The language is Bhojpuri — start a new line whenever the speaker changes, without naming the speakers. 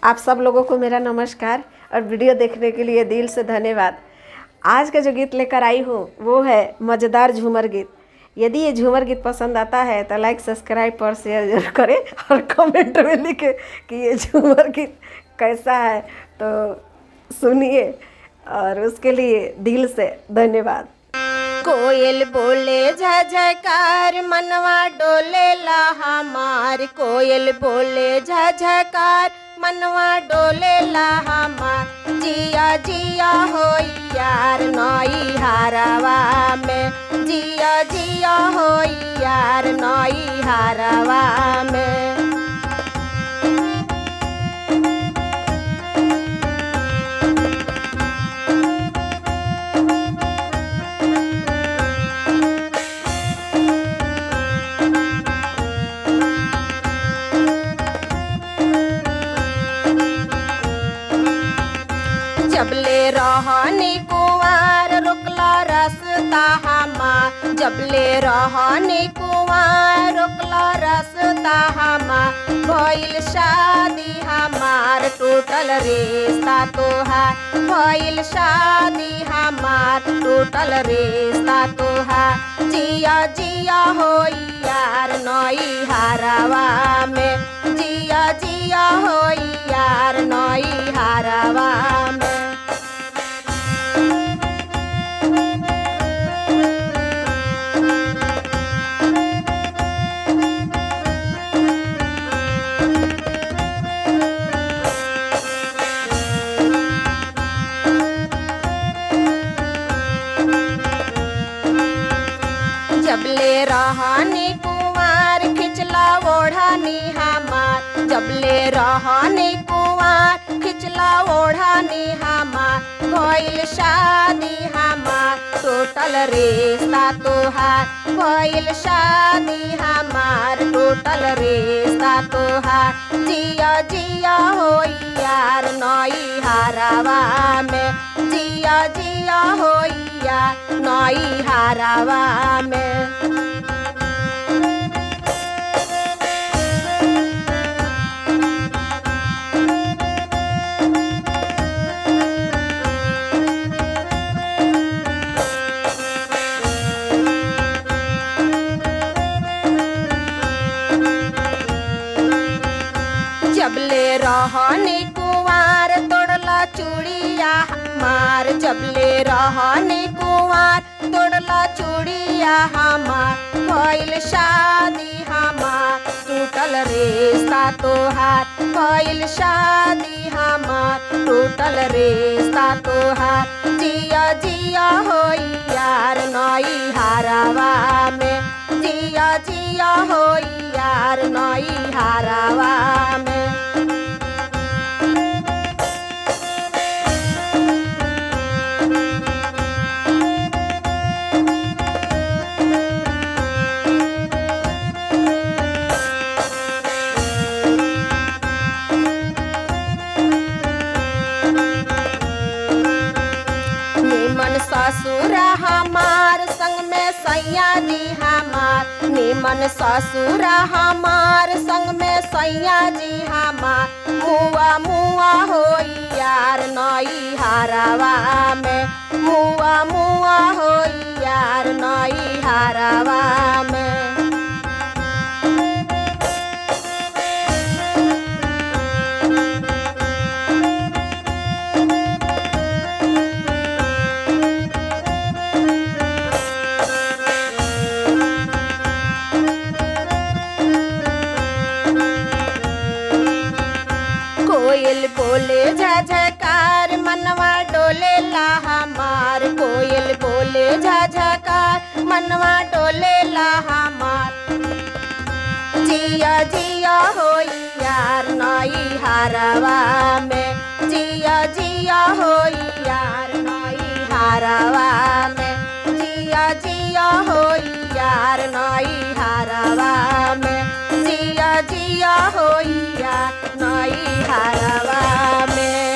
आप सब लोगों को मेरा नमस्कार और वीडियो देखने के लिए दिल से धन्यवाद। आज का जो गीत लेकर आई हूँ वो है मज़ेदार झूमर गीत। यदि ये झूमर गीत पसंद आता है तो लाइक, सब्सक्राइब और शेयर जरूर करें और कमेंट में लिखें कि ये झूमर गीत कैसा है। तो सुनिए और उसके लिए दिल से धन्यवाद।
कोयल बोले झझकार मनवा डोलेला हमार, कोयल बोले झझकार मनवा डोलेला हमार। जिया जिया होई यार नई हारवा में, जिया जिया होई यार नई हारवा में। जबले रहनी कुंवार रुकला रसता हमार, जबले रहनी कुंवार रुकला रसता हमार। भइल शादी हमार टूटल रिश्ता तोहार, भइल शादी हमार टूटल रिश्ता तोहार। जिया जिया होई यार नई हारवा में, जिया जिया होई यार नई हारवा में। जबले रहनी कुंवार खिचला ओढ़ानी हमार, जबले रहनी कुंवार खिचला ओढ़ानी हमार। भइल शादी हमार टूटल रिश्ता तोहार, भइल शादी हमार टूटल रिश्ता तोहार। जिया जिया होई यार नई हारवा में, जिया जिया होई यार नई हारवा में। जबले रहनी कुंवार तोड़ला चूड़िया हमार, जबले रहनी कुंवार तोड़ला चूड़िया हमार। भइल शादी हमार टूटल रिश्ता तोहार, भइल शादी हमार टूटल रिश्ता तोहार। जिया जिया होई यार नई हारवा में, जिया जिया होई यार नई हारवा में। निमन ससुर हमार संग में सैया जी हमार, निमन ससुर हमार संग में सैया जी हमार। मुआ मुआ होई यार नई हारवा में, मुआ मुआ होई यार नई हारवा में। कोयल बोले झझकार मनवा डोलेला हमार, कोयल बोले झझकार मनवा डोलेला हमार। जिया जिया होई यार नई हारवा में, जिया जिया होई यार नई हारवा में। जिया जिया होई यार नई हारवा में, जिया जिया होई यार नई हारवा में।